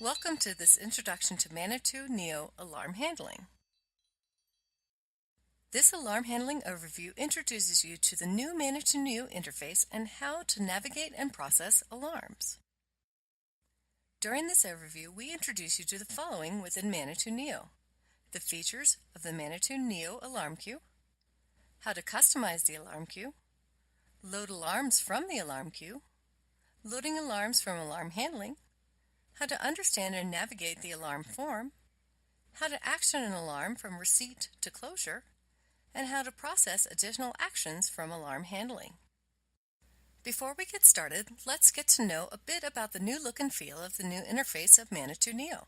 Welcome to this introduction to ManitouNEO alarm handling. This alarm handling overview introduces you to the new ManitouNEO interface and how to navigate and process alarms. During this overview, we introduce you to the following within ManitouNEO: the features of the ManitouNEO alarm queue, how to customize the alarm queue, load alarms from the alarm queue, loading alarms from alarm handling, how to understand and navigate the alarm form, how to action an alarm from receipt to closure, and how to process additional actions from alarm handling. Before we get started, let's get to know a bit about the new look and feel of the new interface of ManitouNEO.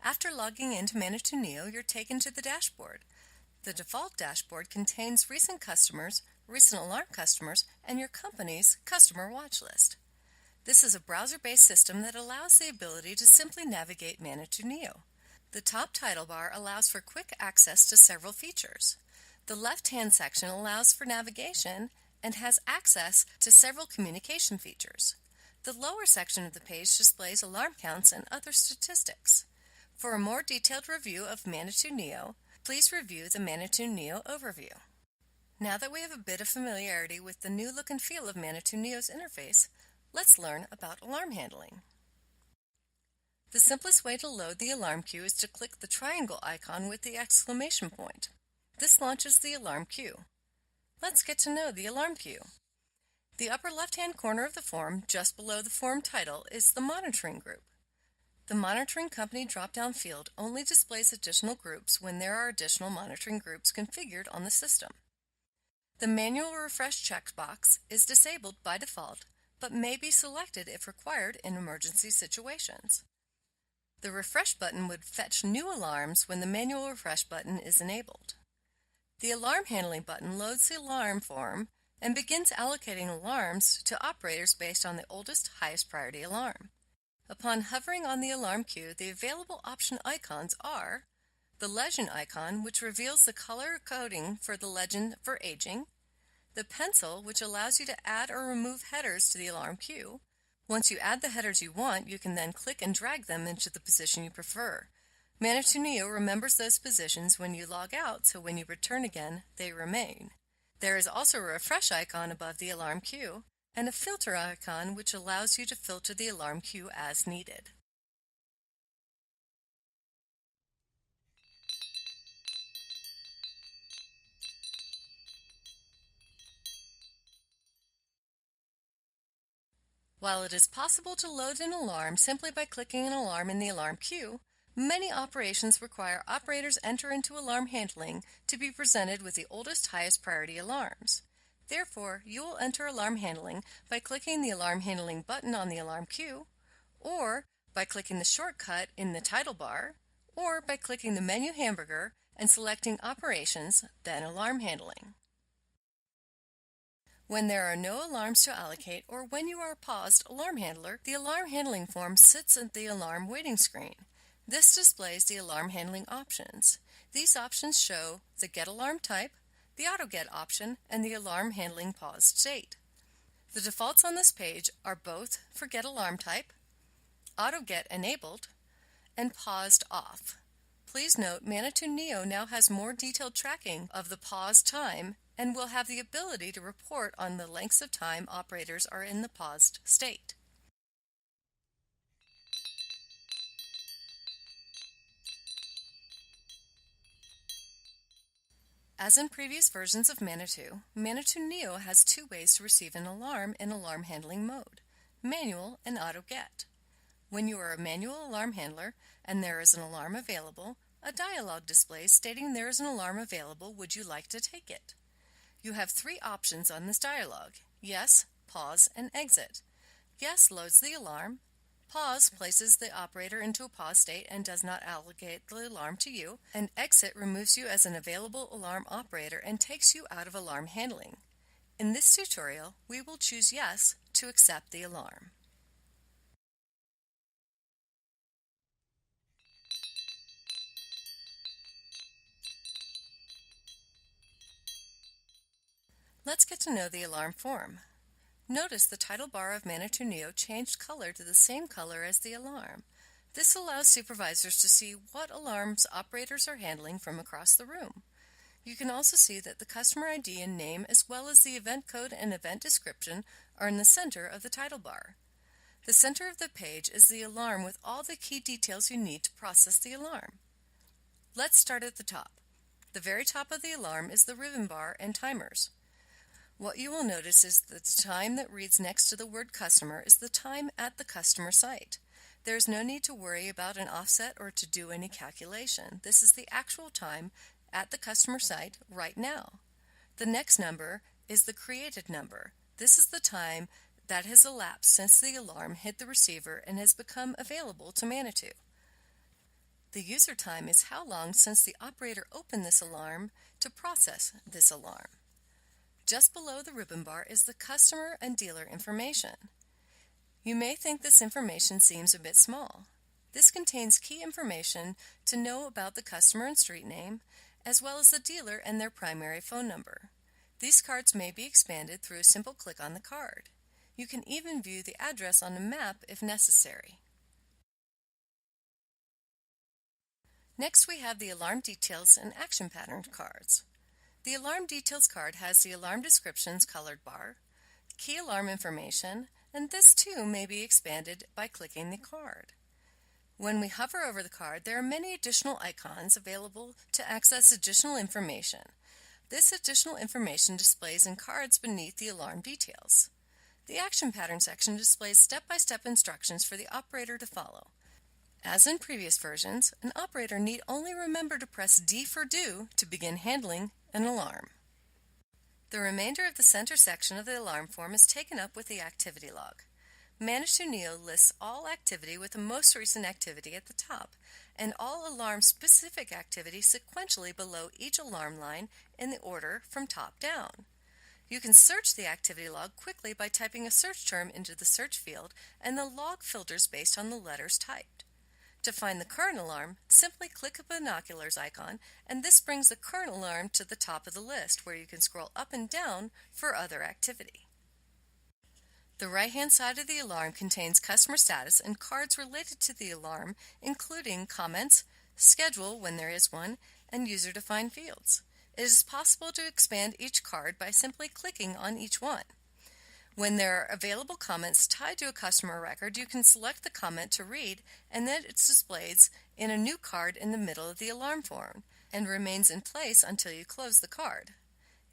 After logging into ManitouNEO, you're taken to the dashboard. The default dashboard contains recent customers, recent alarm customers, and your company's customer watch list. This is a browser-based system that allows the ability to simply navigate ManitouNEO. The top title bar allows for quick access to several features. The left-hand section allows for navigation and has access to several communication features. The lower section of the page displays alarm counts and other statistics. For a more detailed review of ManitouNEO, please review the ManitouNEO overview. Now that we have a bit of familiarity with the new look and feel of ManitouNEO's interface, let's learn about alarm handling. The simplest way to load the alarm queue is to click the triangle icon with the exclamation point. This launches the alarm queue. Let's get to know the alarm queue. The upper left-hand corner of the form, just below the form title, is the monitoring group. The monitoring company drop-down field only displays additional groups when there are additional monitoring groups configured on the system. The manual refresh checkbox is disabled by default, but may be selected if required in emergency situations. The refresh button would fetch new alarms when the manual refresh button is enabled. The alarm handling button loads the alarm form and begins allocating alarms to operators based on the oldest, highest priority alarm. Upon hovering on the alarm queue, the available option icons are the legend icon, which reveals the color coding for the legend for aging, the pencil, which allows you to add or remove headers to the alarm queue. Once you add the headers you want, you can then click and drag them into the position you prefer. ManitouNEO remembers those positions when you log out, so when you return again, they remain. There is also a refresh icon above the alarm queue and a filter icon, which allows you to filter the alarm queue as needed. While it is possible to load an alarm simply by clicking an alarm in the alarm queue, many operations require operators enter into alarm handling to be presented with the oldest, highest priority alarms. Therefore, you will enter alarm handling by clicking the alarm handling button on the alarm queue, or by clicking the shortcut in the title bar, or by clicking the menu hamburger and selecting Operations, then Alarm Handling. When there are no alarms to allocate or when you are paused alarm handler, the alarm handling form sits at the alarm waiting screen. This displays the alarm handling options. These options show the get alarm type, the auto get option, and the alarm handling paused state. The defaults on this page are both for get alarm type, auto get enabled, and paused off. Please note ManitouNEO now has more detailed tracking of the pause time and will have the ability to report on the lengths of time operators are in the paused state. As in previous versions of Manitou, ManitouNEO has two ways to receive an alarm in alarm handling mode: manual and auto get. When you are a manual alarm handler and there is an alarm available, a dialog displays stating there is an alarm available, would you like to take it? You have three options on this dialog: yes, pause, and exit. Yes loads the alarm. Pause places the operator into a pause state and does not allocate the alarm to you, and exit removes you as an available alarm operator and takes you out of alarm handling. In this tutorial, we will choose yes to accept the alarm. Let's get to know the alarm form. Notice the title bar of ManitouNEO changed color to the same color as the alarm. This allows supervisors to see what alarms operators are handling from across the room. You can also see that the customer ID and name, as well as the event code and event description, are in the center of the title bar. The center of the page is the alarm with all the key details you need to process the alarm. Let's start at the top. The very top of the alarm is the ribbon bar and timers. What you will notice is that the time that reads next to the word customer is the time at the customer site. There is no need to worry about an offset or to do any calculation. This is the actual time at the customer site right now. The next number is the created number. This is the time that has elapsed since the alarm hit the receiver and has become available to Manitou. The user time is how long since the operator opened this alarm to process this alarm. Just below the ribbon bar is the customer and dealer information. You may think this information seems a bit small. This contains key information to know about the customer and street name, as well as the dealer and their primary phone number. These cards may be expanded through a simple click on the card. You can even view the address on a map if necessary. Next, we have the Alarm Details and Action Pattern cards. The Alarm Details card has the alarm descriptions colored bar, key alarm information, and this too may be expanded by clicking the card. When we hover over the card, there are many additional icons available to access additional information. This additional information displays in cards beneath the alarm details. The Action Pattern section displays step-by-step instructions for the operator to follow. As in previous versions, an operator need only remember to press D for Do to begin handling an alarm. The remainder of the center section of the alarm form is taken up with the activity log. ManitouNEO lists all activity with the most recent activity at the top and all alarm-specific activity sequentially below each alarm line in the order from top down. You can search the activity log quickly by typing a search term into the search field, and the log filters based on the letters typed. To find the current alarm, simply click a binoculars icon, and this brings the current alarm to the top of the list, where you can scroll up and down for other activity. The right-hand side of the alarm contains customer status and cards related to the alarm, including comments, schedule when there is one, and user-defined fields. It is possible to expand each card by simply clicking on each one. When there are available comments tied to a customer record, you can select the comment to read, and then it's displayed in a new card in the middle of the alarm form and remains in place until you close the card.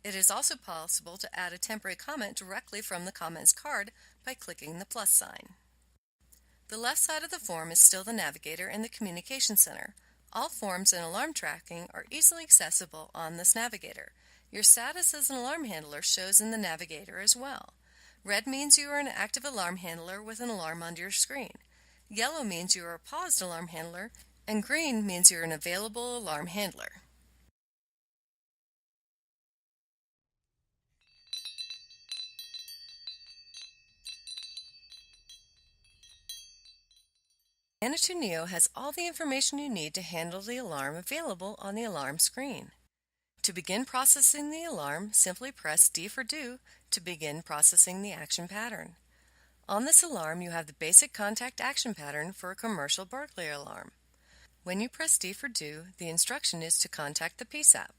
It is also possible to add a temporary comment directly from the comments card by clicking the plus sign. The left side of the form is still the navigator and the communication center. All forms and alarm tracking are easily accessible on this navigator. Your status as an alarm handler shows in the navigator as well. Red means you are an active alarm handler with an alarm on your screen. Yellow means you are a paused alarm handler, and green means you're an available alarm handler. ManitouNEO has all the information you need to handle the alarm available on the alarm screen. To begin processing the alarm, simply press D for Do to begin processing the action pattern. On this alarm, you have the basic contact action pattern for a commercial burglary alarm. When you press D for Do, the instruction is to contact the PSAP.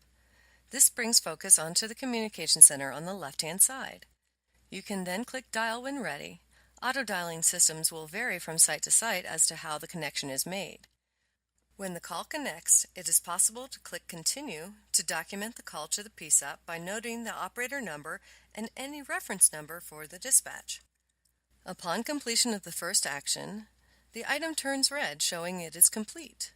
This brings focus onto the communication center on the left-hand side. You can then click Dial when ready. Auto-dialing systems will vary from site to site as to how the connection is made. When the call connects, it is possible to click Continue to document the call to the PSAP by noting the operator number and any reference number for the dispatch. Upon completion of the first action, the item turns red, showing it is complete.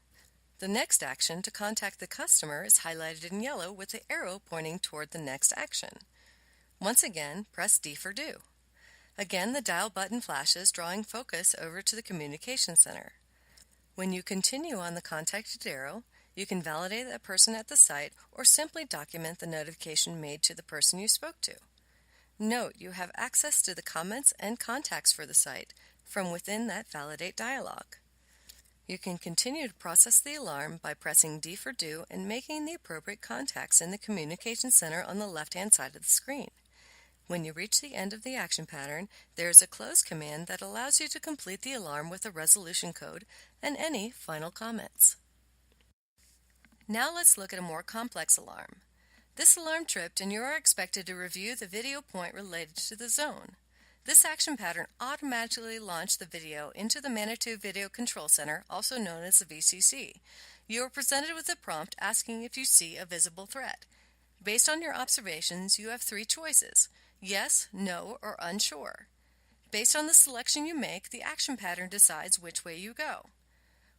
The next action, to contact the customer, is highlighted in yellow with the arrow pointing toward the next action. Once again, press D for Do. Again, the dial button flashes, drawing focus over to the communication center. When you continue on the contacted arrow, you can validate that person at the site or simply document the notification made to the person you spoke to. Note you have access to the comments and contacts for the site from within that Validate dialog. You can continue to process the alarm by pressing D for Do and making the appropriate contacts in the communication center on the left-hand side of the screen. When you reach the end of the action pattern, there is a close command that allows you to complete the alarm with a resolution code and any final comments. Now let's look at a more complex alarm. This alarm tripped and you are expected to review the video point related to the zone. This action pattern automatically launched the video into the Manitou Video Control Center, also known as the VCC. You are presented with a prompt asking if you see a visible threat. Based on your observations, you have 3 choices: yes, no, or unsure. Based on the selection you make, the action pattern decides which way you go.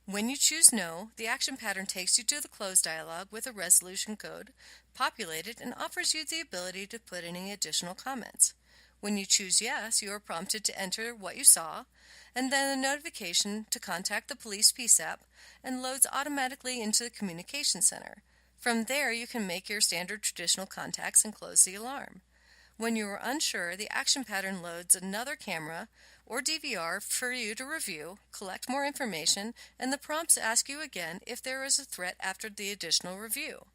When you choose no, the action pattern takes you to the close dialog with a resolution code populated and offers you the ability to put any additional comments. When you choose yes, you are prompted to enter what you saw, and then a notification to contact the police PSAP and loads automatically into the communication center. From there, you can make your standard traditional contacts and close the alarm. When you are unsure, the action pattern loads another camera or DVR for you to review, collect more information, and the prompts ask you again if there is a threat after the additional review.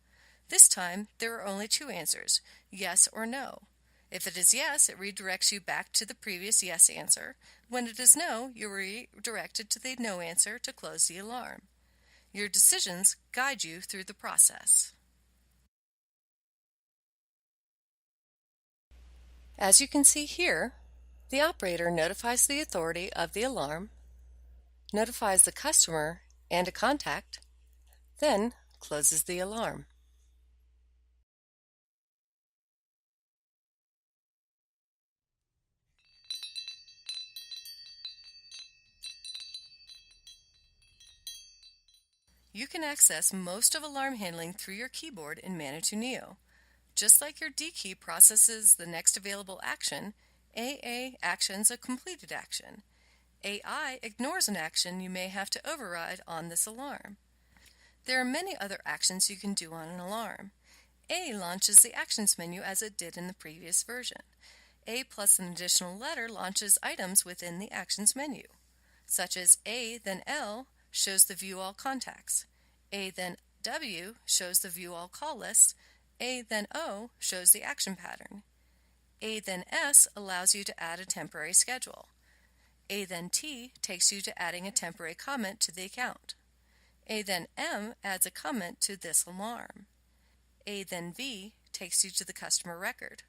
This time, there are only 2 answers, yes or no. If it is yes, it redirects you back to the previous yes answer. When it is no, you are redirected to the no answer to close the alarm. Your decisions guide you through the process. As you can see here, the operator notifies the authority of the alarm, notifies the customer and a contact, then closes the alarm. You can access most of alarm handling through your keyboard in ManitouNEO. Just like your D key processes the next available action, AA actions a completed action. AI ignores an action you may have to override on this alarm. There are many other actions you can do on an alarm. A launches the actions menu as it did in the previous version. A plus an additional letter launches items within the actions menu, such as A then L shows the view all contacts. A then W shows the view all call list. A then O shows the action pattern. A then S allows you to add a temporary schedule. A then T takes you to adding a temporary comment to the account. A then M adds a comment to this alarm. A then V takes you to the customer record.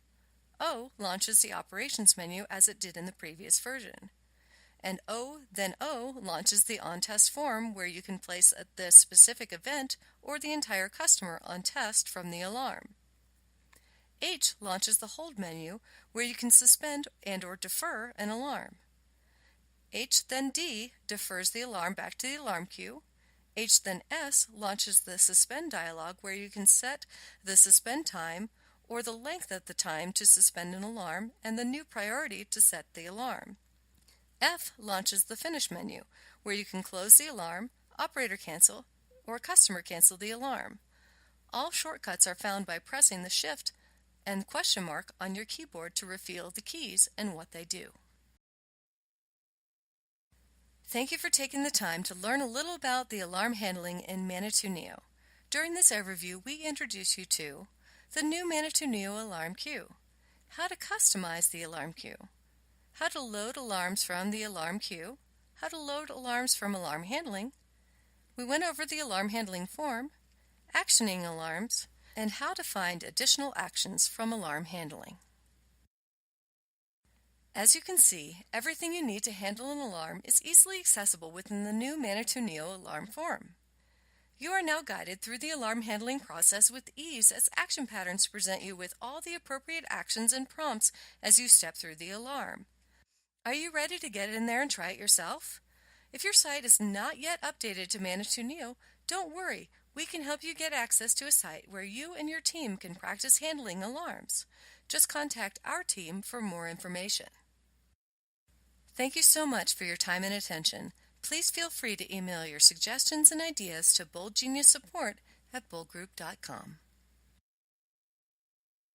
O launches the operations menu as it did in the previous version. And O then O launches the on-test form where you can place the specific event or the entire customer on test from the alarm. H launches the hold menu where you can suspend and or defer an alarm. H then D defers the alarm back to the alarm queue. H then S launches the suspend dialog where you can set the suspend time or the length of the time to suspend an alarm and the new priority to set the alarm. F launches the finish menu where you can close the alarm, operator cancel, or customer cancel the alarm. All shortcuts are found by pressing the Shift and question mark on your keyboard to reveal the keys and what they do. Thank you for taking the time to learn a little about the alarm handling in ManitouNEO. During this overview, we introduce you to the new ManitouNEO alarm queue, how to customize the alarm queue, how to load alarms from the alarm queue, how to load alarms from alarm handling. We went over the alarm handling form, actioning alarms, and how to find additional actions from alarm handling. As you can see, everything you need to handle an alarm is easily accessible within the new ManitouNEO alarm form. You are now guided through the alarm handling process with ease as action patterns present you with all the appropriate actions and prompts as you step through the alarm. Are you ready to get in there and try it yourself? If your site is not yet updated to ManitouNEO, don't worry. We can help you get access to a site where you and your team can practice handling alarms. Just contact our team for more information. Thank you so much for your time and attention. Please feel free to email your suggestions and ideas to boldgeniussupport@boldgroup.com.